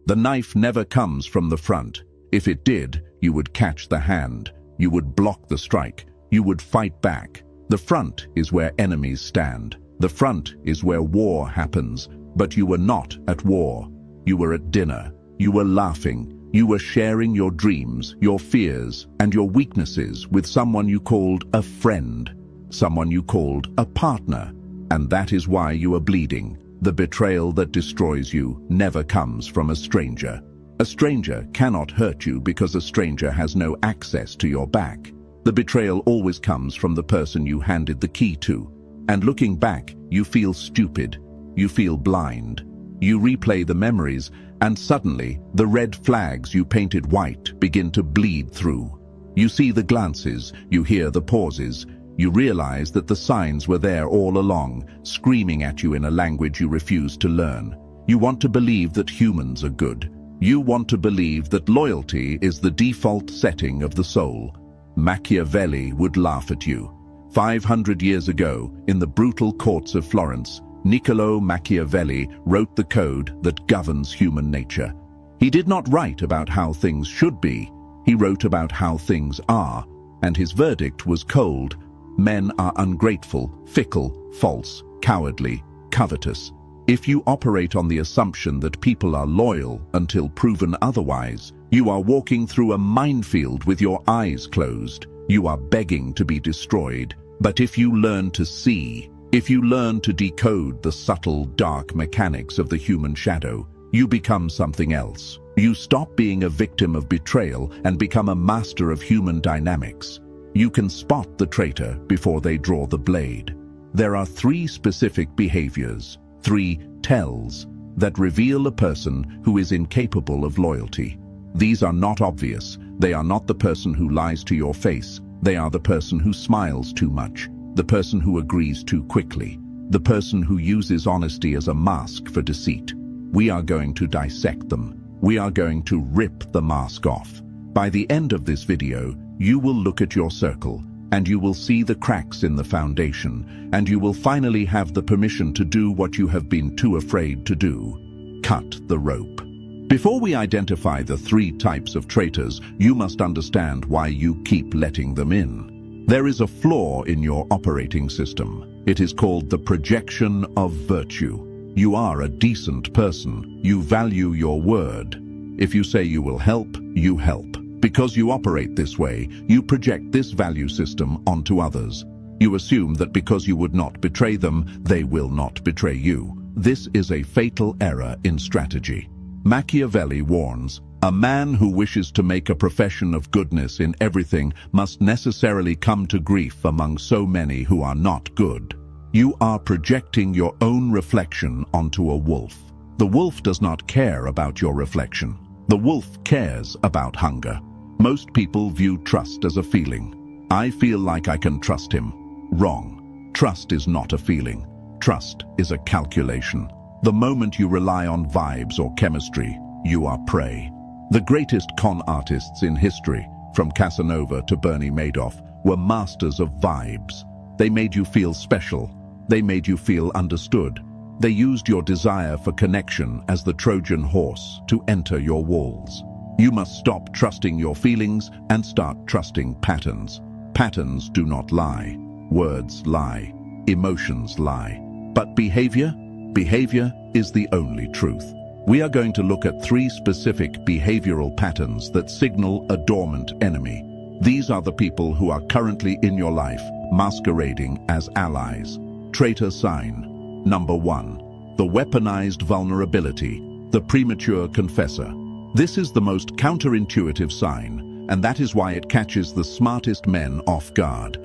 The knife never comes from the front. If it did, you would catch the hand. You would block the strike. You would fight back. The front is where enemies stand. The front is where war happens. But you were not at war. You were at dinner. You were laughing. You were sharing your dreams, your fears, and your weaknesses with someone you called a friend, someone you called a partner. And that is why you are bleeding. The betrayal that destroys you never comes from a stranger. A stranger cannot hurt you because a stranger has no access to your back. The betrayal always comes from the person you handed the key to. And looking back, you feel stupid. You feel blind. You replay the memories, and suddenly the red flags you painted white begin to bleed through. You see the glances, you hear the pauses. You realize that the signs were there all along, screaming at you in a language you refuse to learn. You want to believe that humans are good. You want to believe that loyalty is the default setting of the soul. Machiavelli would laugh at you. 500 years ago, in the brutal courts of Florence, Niccolò Machiavelli wrote the code that governs human nature. He did not write about how things should be. He wrote about how things are, and his verdict was cold. Men are ungrateful, fickle, false, cowardly, covetous. If you operate on the assumption that people are loyal until proven otherwise, you are walking through a minefield with your eyes closed. You are begging to be destroyed. But if you learn to see, if you learn to decode the subtle, dark mechanics of the human shadow, you become something else. You stop being a victim of betrayal and become a master of human dynamics. You can spot the traitor before they draw the blade. There are 3 specific behaviors, 3 tells, that reveal a person who is incapable of loyalty. These are not obvious. They are not the person who lies to your face. They are the person who smiles too much, the person who agrees too quickly, the person who uses honesty as a mask for deceit. We are going to dissect them. We are going to rip the mask off. By the end of this video, you will look at your circle, and you will see the cracks in the foundation, and you will finally have the permission to do what you have been too afraid to do: cut the rope. Before we identify the 3 types of traitors, you must understand why you keep letting them in. There is a flaw in your operating system. It is called the projection of virtue. You are a decent person. You value your word. If you say you will help, you help. Because you operate this way, you project this value system onto others. You assume that because you would not betray them, they will not betray you. This is a fatal error in strategy. Machiavelli warns, a man who wishes to make a profession of goodness in everything must necessarily come to grief among so many who are not good. You are projecting your own reflection onto a wolf. The wolf does not care about your reflection. The wolf cares about hunger. Most people view trust as a feeling. I feel like I can trust him. Wrong. Trust is not a feeling. Trust is a calculation. The moment you rely on vibes or chemistry, you are prey. The greatest con artists in history, from Casanova to Bernie Madoff, were masters of vibes. They made you feel special. They made you feel understood. They used your desire for connection as the Trojan horse to enter your walls. You must stop trusting your feelings and start trusting patterns. Patterns do not lie. Words lie. Emotions lie. But behavior? Behavior is the only truth. We are going to look at 3 specific behavioral patterns that signal a dormant enemy. These are the people who are currently in your life, masquerading as allies. Traitor sign. Number 1. The weaponized vulnerability, the premature confessor. This is the most counterintuitive sign, and that is why it catches the smartest men off guard.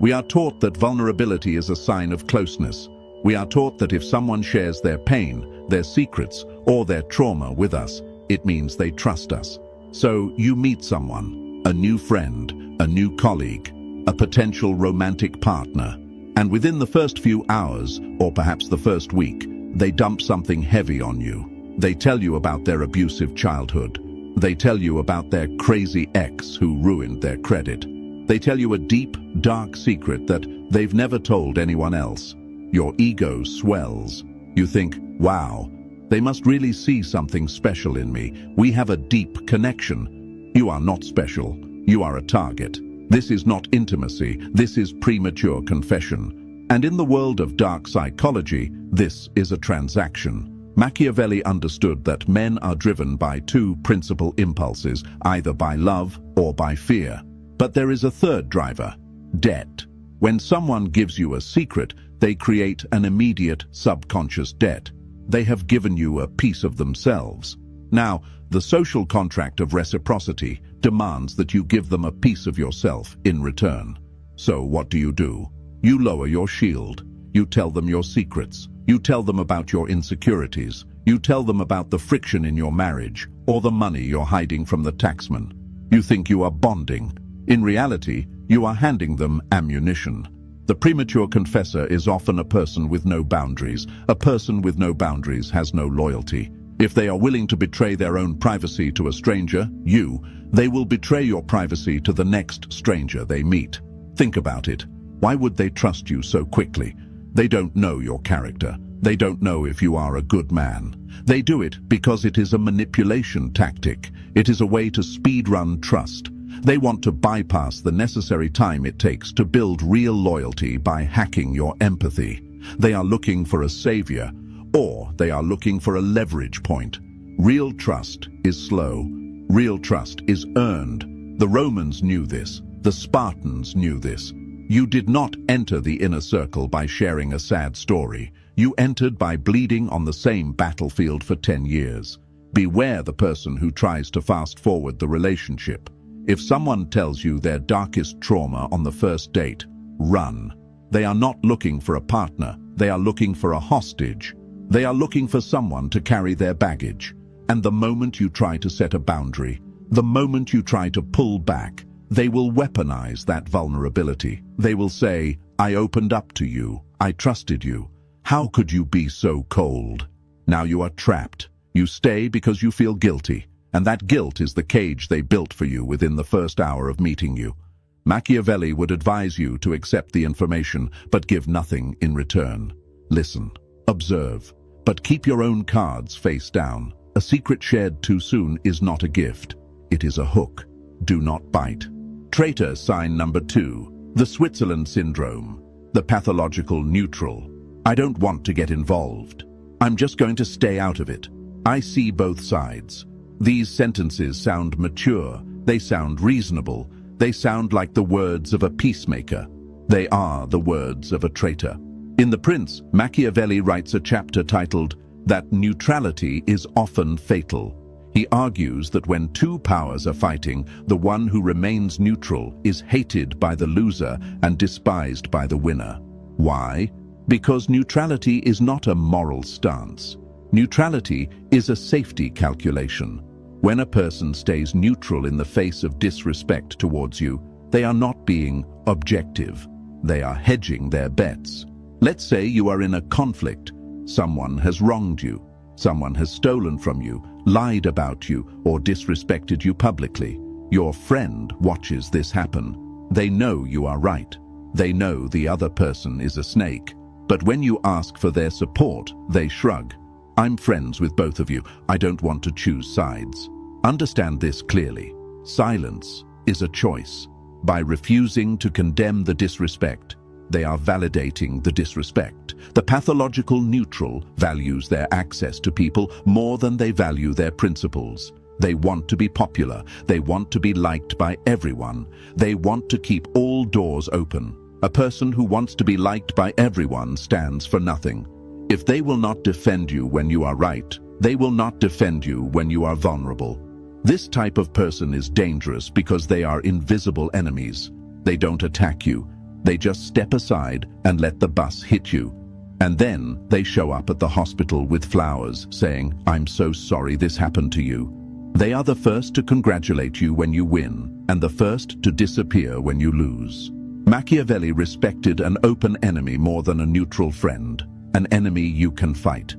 We are taught that vulnerability is a sign of closeness. We are taught that if someone shares their pain, their secrets, or their trauma with us, it means they trust us. So you meet someone, a new friend, a new colleague, a potential romantic partner, and within the first few hours, or perhaps the first week, they dump something heavy on you. They tell you about their abusive childhood. They tell you about their crazy ex who ruined their credit. They tell you a deep, dark secret that they've never told anyone else. Your ego swells. You think, wow, They must really see something special in me. We have a deep connection. You are not special. You are a target. This is not intimacy. This is premature confession. And in the world of dark psychology, this is a transaction. Machiavelli understood that men are driven by two principal impulses, either by love or by fear. But there is a third driver: debt. When someone gives you a secret, they create an immediate subconscious debt. They have given you a piece of themselves. Now, the social contract of reciprocity demands that you give them a piece of yourself in return. So what do? You lower your shield. You tell them your secrets. You tell them about your insecurities. You tell them about the friction in your marriage or the money you're hiding from the taxman. You think you are bonding. In reality, you are handing them ammunition. The premature confessor is often a person with no boundaries. A person with no boundaries has no loyalty. If they are willing to betray their own privacy to a stranger, they will betray your privacy to the next stranger they meet. Think about it. Why would they trust you so quickly? They don't know your character. They don't know if you are a good man. They do it because it is a manipulation tactic. It is a way to speed-run trust. They want to bypass the necessary time it takes to build real loyalty by hacking your empathy. They are looking for a savior, or they are looking for a leverage point. Real trust is slow. Real trust is earned. The Romans knew this. The Spartans knew this. You did not enter the inner circle by sharing a sad story. You entered by bleeding on the same battlefield for 10 years. Beware the person who tries to fast forward the relationship. If someone tells you their darkest trauma on the first date, run. They are not looking for a partner. They are looking for a hostage. They are looking for someone to carry their baggage. And the moment you try to set a boundary, the moment you try to pull back, they will weaponize that vulnerability. They will say, I opened up to you. I trusted you. How could you be so cold? Now you are trapped. You stay because you feel guilty. And that guilt is the cage they built for you within the first hour of meeting you. Machiavelli would advise you to accept the information, but give nothing in return. Listen, observe, but keep your own cards face down. A secret shared too soon is not a gift. It is a hook. Do not bite. Traitor sign number 2. The Switzerland syndrome. The pathological neutral. I don't want to get involved. I'm just going to stay out of it. I see both sides. These sentences sound mature. They sound reasonable. They sound like the words of a peacemaker. They are the words of a traitor. In The Prince, Machiavelli writes a chapter titled, "That neutrality is often fatal." He argues that when two powers are fighting, the one who remains neutral is hated by the loser and despised by the winner. Why? Because neutrality is not a moral stance. Neutrality is a safety calculation. When a person stays neutral in the face of disrespect towards you, they are not being objective. They are hedging their bets. Let's say you are in a conflict. Someone has wronged you. Someone has stolen from you, lied about you, or disrespected you publicly. Your friend watches this happen. They know you are right. They know the other person is a snake. But when you ask for their support, they shrug. I'm friends with both of you. I don't want to choose sides. Understand this clearly. Silence is a choice. By refusing to condemn the disrespect, they are validating the disrespect. The pathological neutral values their access to people more than they value their principles. They want to be popular. They want to be liked by everyone. They want to keep all doors open. A person who wants to be liked by everyone stands for nothing. If they will not defend you when you are right, they will not defend you when you are vulnerable. This type of person is dangerous because they are invisible enemies. They don't attack you. They just step aside and let the bus hit you. And then they show up at the hospital with flowers saying, "I'm so sorry this happened to you." They are the first to congratulate you when you win, and the first to disappear when you lose. Machiavelli respected an open enemy more than a neutral friend. An enemy you can fight.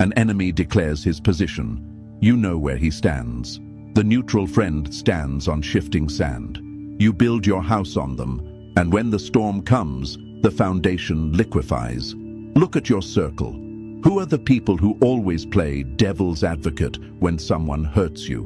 An enemy declares his position. You know where he stands. The neutral friend stands on shifting sand. You build your house on them, and when the storm comes, the foundation liquefies. Look at your circle. Who are the people who always play devil's advocate when someone hurts you?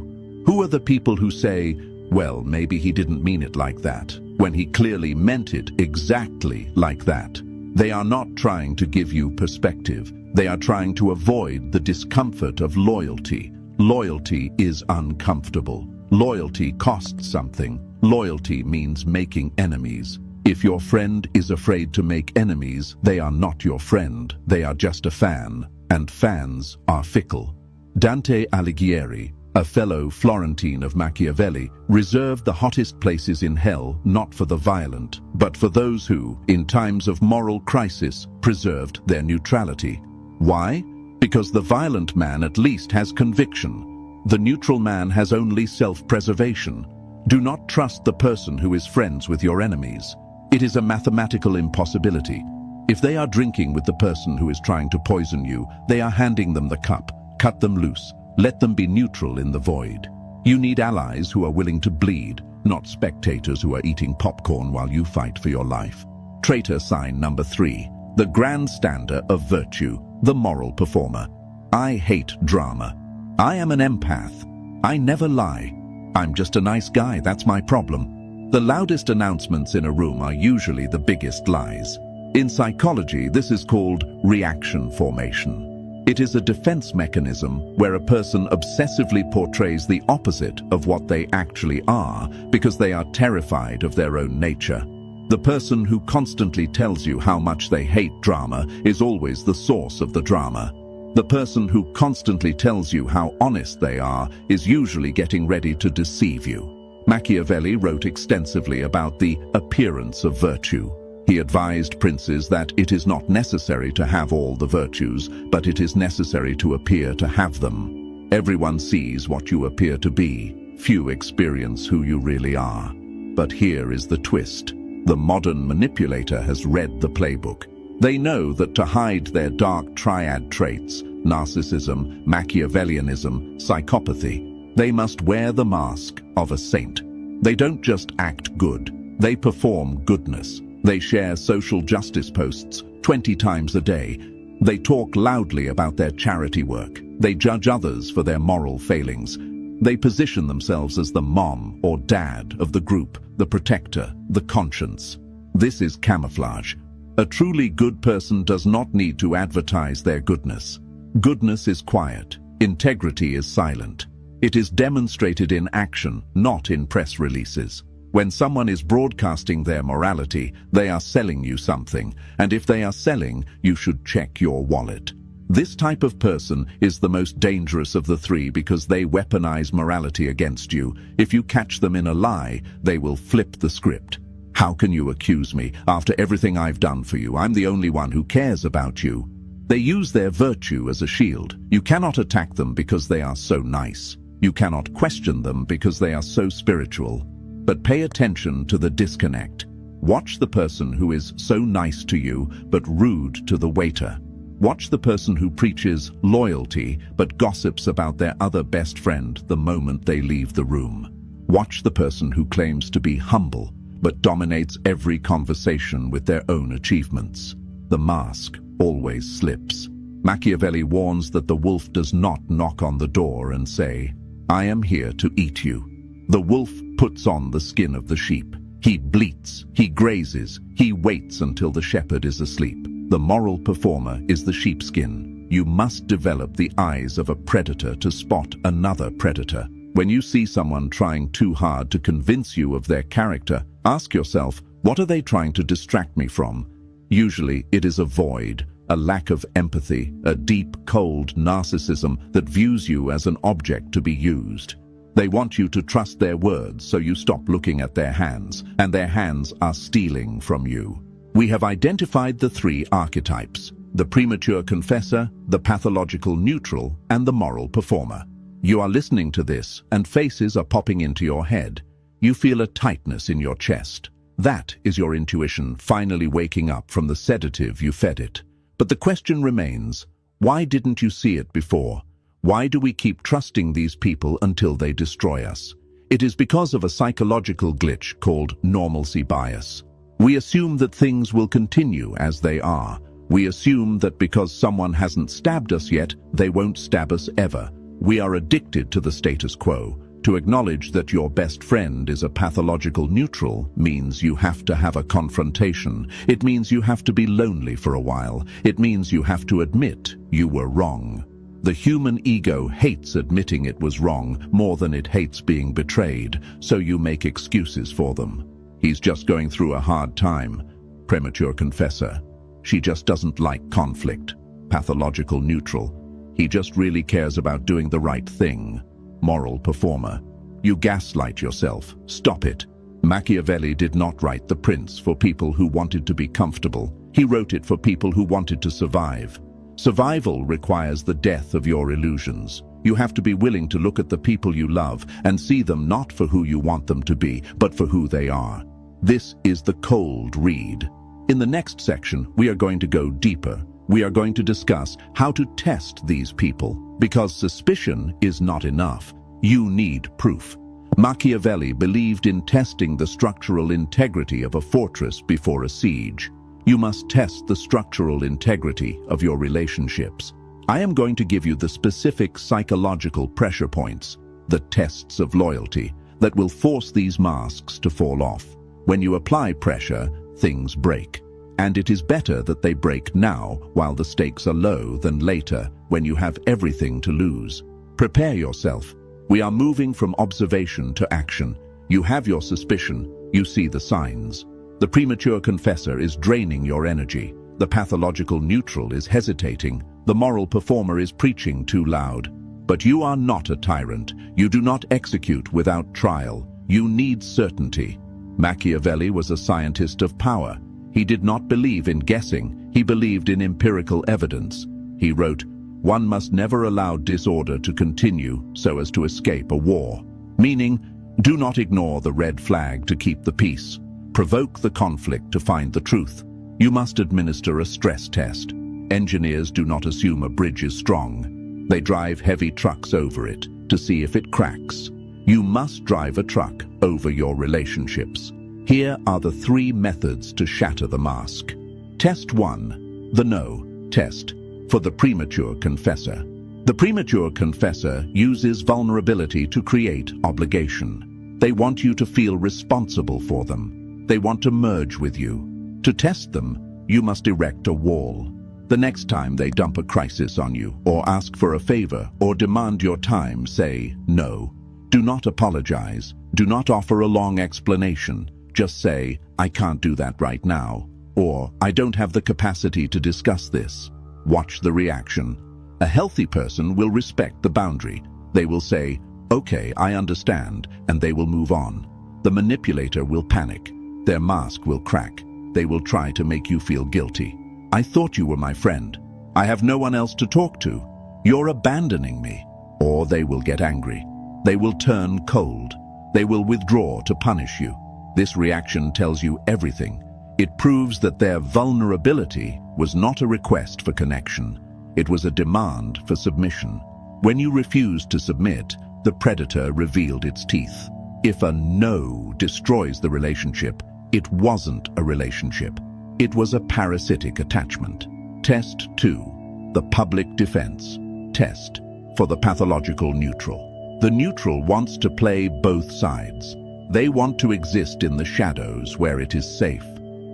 Who are the people who say, well, maybe he didn't mean it like that, when he clearly meant it exactly like that? They are not trying to give you perspective. They are trying to avoid the discomfort of loyalty. Loyalty is uncomfortable. Loyalty costs something. Loyalty means making enemies. If your friend is afraid to make enemies, they are not your friend. They are just a fan, and fans are fickle. Dante Alighieri, a fellow Florentine of Machiavelli, reserved the hottest places in hell not for the violent, but for those who, in times of moral crisis, preserved their neutrality. Why? Because the violent man at least has conviction. The neutral man has only self-preservation. Do not trust the person who is friends with your enemies. It is a mathematical impossibility. If they are drinking with the person who is trying to poison you, they are handing them the cup. Cut them loose. Let them be neutral in the void. You need allies who are willing to bleed, not spectators who are eating popcorn while you fight for your life. Traitor sign number 3. The grandstander of virtue, the moral performer. I hate drama. I am an empath. I never lie. I'm just a nice guy, that's my problem. The loudest announcements in a room are usually the biggest lies. In psychology, this is called reaction formation. It is a defense mechanism where a person obsessively portrays the opposite of what they actually are because they are terrified of their own nature. The person who constantly tells you how much they hate drama is always the source of the drama. The person who constantly tells you how honest they are is usually getting ready to deceive you. Machiavelli wrote extensively about the appearance of virtue. He advised princes that it is not necessary to have all the virtues, but it is necessary to appear to have them. Everyone sees what you appear to be. Few experience who you really are. But here is the twist. The modern manipulator has read the playbook. They know that to hide their dark triad traits, narcissism, Machiavellianism, psychopathy, they must wear the mask of a saint. They don't just act good, they perform goodness. They share social justice posts 20 times a day. They talk loudly about their charity work. They judge others for their moral failings. They position themselves as the mom or dad of the group, the protector, the conscience. This is camouflage. A truly good person does not need to advertise their goodness. Goodness is quiet. Integrity is silent. It is demonstrated in action, not in press releases. When someone is broadcasting their morality, they are selling you something, and if they are selling, you should check your wallet. This type of person is the most dangerous of the three because they weaponize morality against you. If you catch them in a lie, they will flip the script. How can you accuse me after everything I've done for you? I'm the only one who cares about you. They use their virtue as a shield. You cannot attack them because they are so nice. You cannot question them because they are so spiritual. But pay attention to the disconnect. Watch the person who is so nice to you but rude to the waiter. Watch the person who preaches loyalty but gossips about their other best friend the moment they leave the room. Watch the person who claims to be humble but dominates every conversation with their own achievements. The mask always slips. Machiavelli warns that the wolf does not knock on the door and say, "I am here to eat you." The wolf puts on the skin of the sheep. He bleats, he grazes, he waits until the shepherd is asleep. The moral performer is the sheepskin. You must develop the eyes of a predator to spot another predator. When you see someone trying too hard to convince you of their character, ask yourself, what are they trying to distract me from? Usually it is a void, a lack of empathy, a deep, cold narcissism that views you as an object to be used. They want you to trust their words so you stop looking at their hands, and their hands are stealing from you. We have identified the three archetypes: the premature confessor, the pathological neutral, and the moral performer. You are listening to this, and faces are popping into your head. You feel a tightness in your chest. That is your intuition finally waking up from the sedative you fed it. But the question remains, why didn't you see it before? Why do we keep trusting these people until they destroy us? It is because of a psychological glitch called normalcy bias. We assume that things will continue as they are. We assume that because someone hasn't stabbed us yet, they won't stab us ever. We are addicted to the status quo. To acknowledge that your best friend is a pathological neutral means you have to have a confrontation. It means you have to be lonely for a while. It means you have to admit you were wrong. The human ego hates admitting it was wrong more than it hates being betrayed, so you make excuses for them. He's just going through a hard time. Premature confessor. She just doesn't like conflict. Pathological neutral. He just really cares about doing the right thing. Moral performer. You gaslight yourself. Stop it. Machiavelli did not write The Prince for people who wanted to be comfortable. He wrote it for people who wanted to survive. Survival requires the death of your illusions. You have to be willing to look at the people you love and see them not for who you want them to be, but for who they are. This is the cold read. In the next section, we are going to go deeper. We are going to discuss how to test these people, because suspicion is not enough. You need proof. Machiavelli believed in testing the structural integrity of a fortress before a siege. You must test the structural integrity of your relationships. I am going to give you the specific psychological pressure points, the tests of loyalty, that will force these masks to fall off. When you apply pressure, things break. And it is better that they break now while the stakes are low than later when you have everything to lose. Prepare yourself. We are moving from observation to action. You have your suspicion. You see the signs. The premature confessor is draining your energy. The pathological neutral is hesitating. The moral performer is preaching too loud. But you are not a tyrant. You do not execute without trial. You need certainty. Machiavelli was a scientist of power. He did not believe in guessing. He believed in empirical evidence. He wrote, "One must never allow disorder to continue so as to escape a war." Meaning, do not ignore the red flag to keep the peace. Provoke the conflict to find the truth. You must administer a stress test. Engineers do not assume a bridge is strong. They drive heavy trucks over it to see if it cracks. You must drive a truck over your relationships. Here are the 3 methods to shatter the mask. Test 1. The no test for the premature confessor. The premature confessor uses vulnerability to create obligation. They want you to feel responsible for them. They want to merge with you. To test them, you must erect a wall. The next time they dump a crisis on you, or ask for a favor, or demand your time, say no. Do not apologize. Do not offer a long explanation. Just say, "I can't do that right now," or "I don't have the capacity to discuss this." Watch the reaction. A healthy person will respect the boundary. They will say, "Okay, I understand," and they will move on. The manipulator will panic. Their mask will crack. They will try to make you feel guilty. "I thought you were my friend. I have no one else to talk to. You're abandoning me." Or they will get angry. They will turn cold. They will withdraw to punish you. This reaction tells you everything. It proves that their vulnerability was not a request for connection. It was a demand for submission. When you refused to submit, the predator revealed its teeth. If a no destroys the relationship, it wasn't a relationship. It was a parasitic attachment. Test 2. The public defense. Test for the pathological neutral. The neutral wants to play both sides. They want to exist in the shadows where it is safe.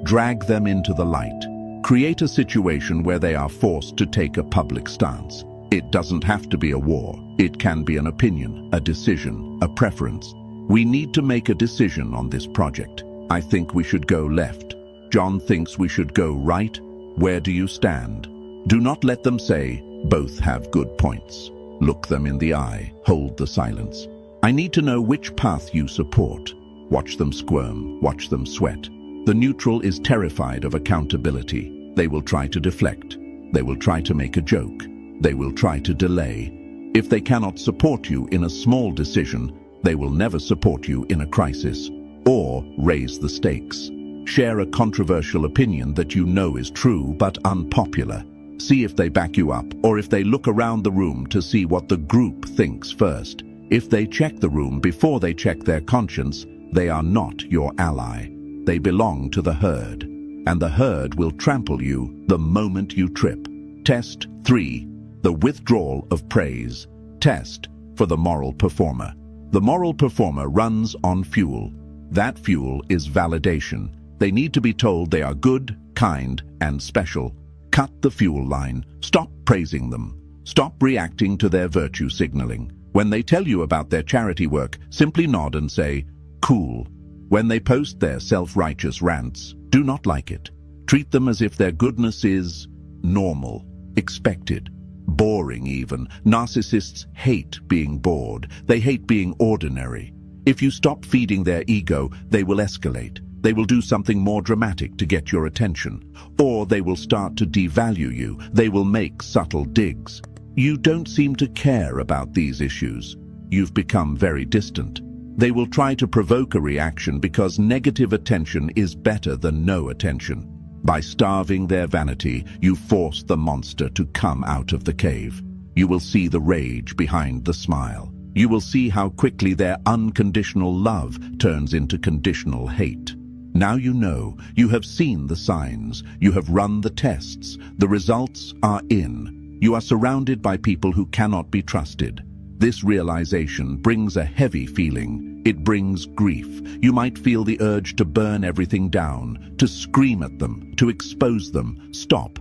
Drag them into the light. Create a situation where they are forced to take a public stance. It doesn't have to be a war. It can be an opinion, a decision, a preference. We need to make a decision on this project. I think we should go left. John thinks we should go right. Where do you stand? Do not let them say, "Both have good points." Look them in the eye. Hold the silence. I need to know which path you support. Watch them squirm. Watch them sweat. The neutral is terrified of accountability. They will try to deflect. They will try to make a joke. They will try to delay. If they cannot support you in a small decision, they will never support you in a crisis. Or raise the stakes. Share a controversial opinion that you know is true but unpopular. See if they back you up, or if they look around the room to see what the group thinks first. If they check the room before they check their conscience, they are not your ally. They belong to the herd. and the herd will trample you the moment you trip. Test 3. The withdrawal of praise. Test for the moral performer. The moral performer runs on fuel. That fuel is validation. They need to be told they are good, kind, and special. Cut the fuel line. Stop praising them. Stop reacting to their virtue signaling. When they tell you about their charity work, simply nod and say, "Cool." When they post their self-righteous rants, do not like it. Treat them as if their goodness is normal, expected, boring even. Narcissists hate being bored. They hate being ordinary. If you stop feeding their ego, they will escalate. They will do something more dramatic to get your attention. Or they will start to devalue you. They will make subtle digs. You don't seem to care about these issues. You've become very distant. They will try to provoke a reaction because negative attention is better than no attention. By starving their vanity, you force the monster to come out of the cave. You will see the rage behind the smile. You will see how quickly their unconditional love turns into conditional hate. Now you know. You have seen the signs. You have run the tests. The results are in. You are surrounded by people who cannot be trusted. This realization brings a heavy feeling. It brings grief. You might feel the urge to burn everything down, to scream at them, to expose them. Stop.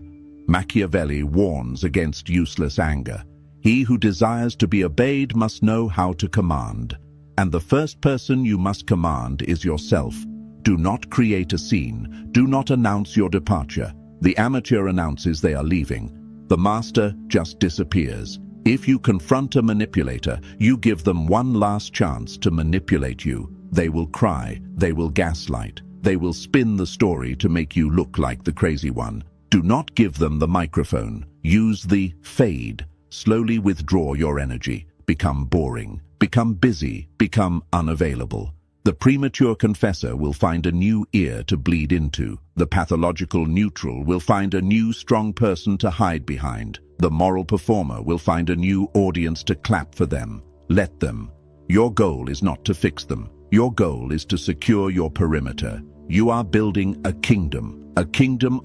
Machiavelli warns against useless anger. He who desires to be obeyed must know how to command. And the first person you must command is yourself. Do not create a scene. Do not announce your departure. The amateur announces they are leaving. The master just disappears. If you confront a manipulator, you give them one last chance to manipulate you. They will cry, they will gaslight, they will spin the story to make you look like the crazy one. Do not give them the microphone. Use the fade. Slowly withdraw your energy. Become boring. Become busy. Become unavailable. The premature confessor will find a new ear to bleed into. The pathological neutral will find a new strong person to hide behind. The moral performer will find a new audience to clap for them. Let them. Your goal is not to fix them. Your goal is to secure your perimeter. You are building a kingdom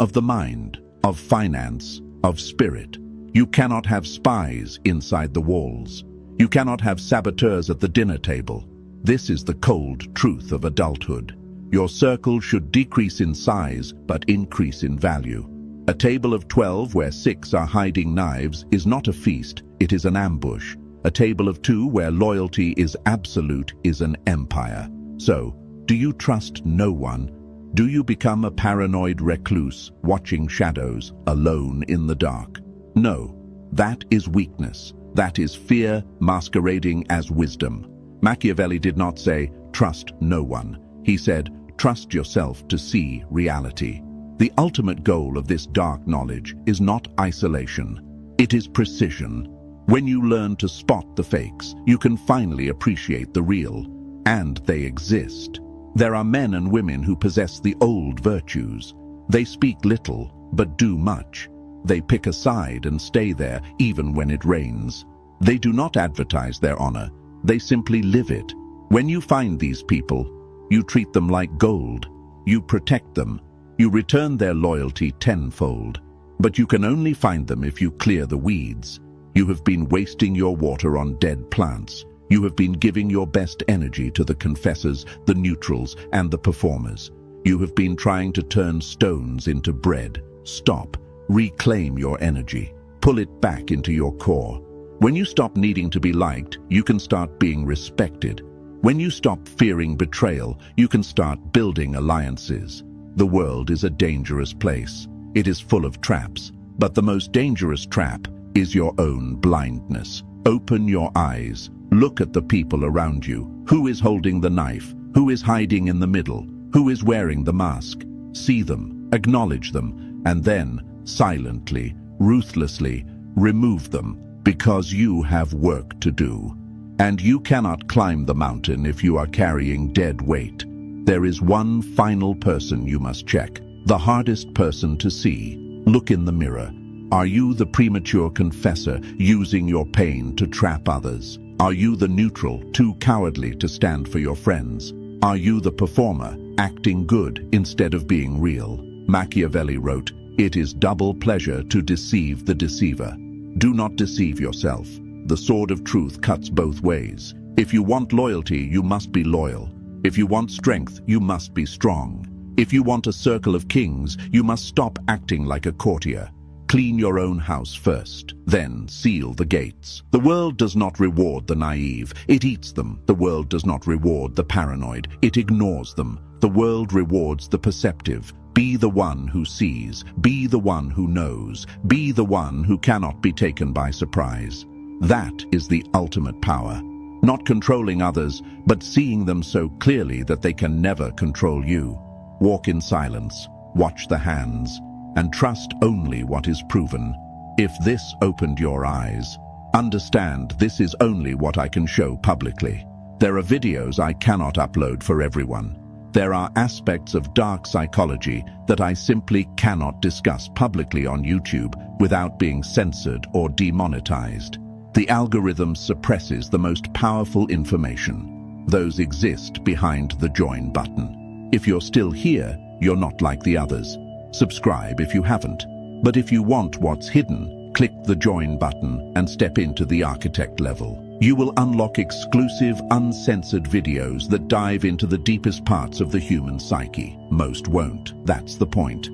of the mind, of finance, of spirit. You cannot have spies inside the walls. You cannot have saboteurs at the dinner table. This is the cold truth of adulthood. Your circle should decrease in size, but increase in value. A table of 12 where 6 are hiding knives is not a feast, it is an ambush. A table of 2 where loyalty is absolute is an empire. So, do you trust no one? Do you become a paranoid recluse, watching shadows, alone in the dark? No, that is weakness. That is fear masquerading as wisdom. Machiavelli did not say, trust no one. He said, trust yourself to see reality. The ultimate goal of this dark knowledge is not isolation. It is precision. When you learn to spot the fakes, you can finally appreciate the real. And they exist. There are men and women who possess the old virtues. They speak little, but do much. They pick a side and stay there even when it rains. They do not advertise their honor. They simply live it. When you find these people, you treat them like gold. You protect them. You return their loyalty tenfold. But you can only find them if you clear the weeds. You have been wasting your water on dead plants. You have been giving your best energy to the confessors, the neutrals, and the performers. You have been trying to turn stones into bread. Stop. Reclaim your energy. Pull it back into your core. When you stop needing to be liked, you can start being respected. When you stop fearing betrayal, you can start building alliances. The world is a dangerous place. It is full of traps. But the most dangerous trap is your own blindness. Open your eyes. Look at the people around you. Who is holding the knife? Who is hiding in the middle? Who is wearing the mask? See them, acknowledge them, and then, silently, ruthlessly, remove them. Because you have work to do. And you cannot climb the mountain if you are carrying dead weight. There is one final person you must check, the hardest person to see. Look in the mirror. Are you the premature confessor using your pain to trap others? Are you the neutral, too cowardly to stand for your friends? Are you the performer, acting good instead of being real? Machiavelli wrote, "It is double pleasure to deceive the deceiver." Do not deceive yourself. The sword of truth cuts both ways. If you want loyalty, you must be loyal. If you want strength, you must be strong. If you want a circle of kings, you must stop acting like a courtier. Clean your own house first, then seal the gates. The world does not reward the naive, it eats them. The world does not reward the paranoid, it ignores them. The world rewards the perceptive. Be the one who sees, be the one who knows, be the one who cannot be taken by surprise. That is the ultimate power. Not controlling others, but seeing them so clearly that they can never control you. Walk in silence, watch the hands, and trust only what is proven. If this opened your eyes, understand this is only what I can show publicly. There are videos I cannot upload for everyone. There are aspects of dark psychology that I simply cannot discuss publicly on YouTube without being censored or demonetized. The algorithm suppresses the most powerful information. Those exist behind the join button. If you're still here, you're not like the others. Subscribe if you haven't. But if you want what's hidden, click the join button and step into the architect level. You will unlock exclusive, uncensored videos that dive into the deepest parts of the human psyche. Most won't. That's the point.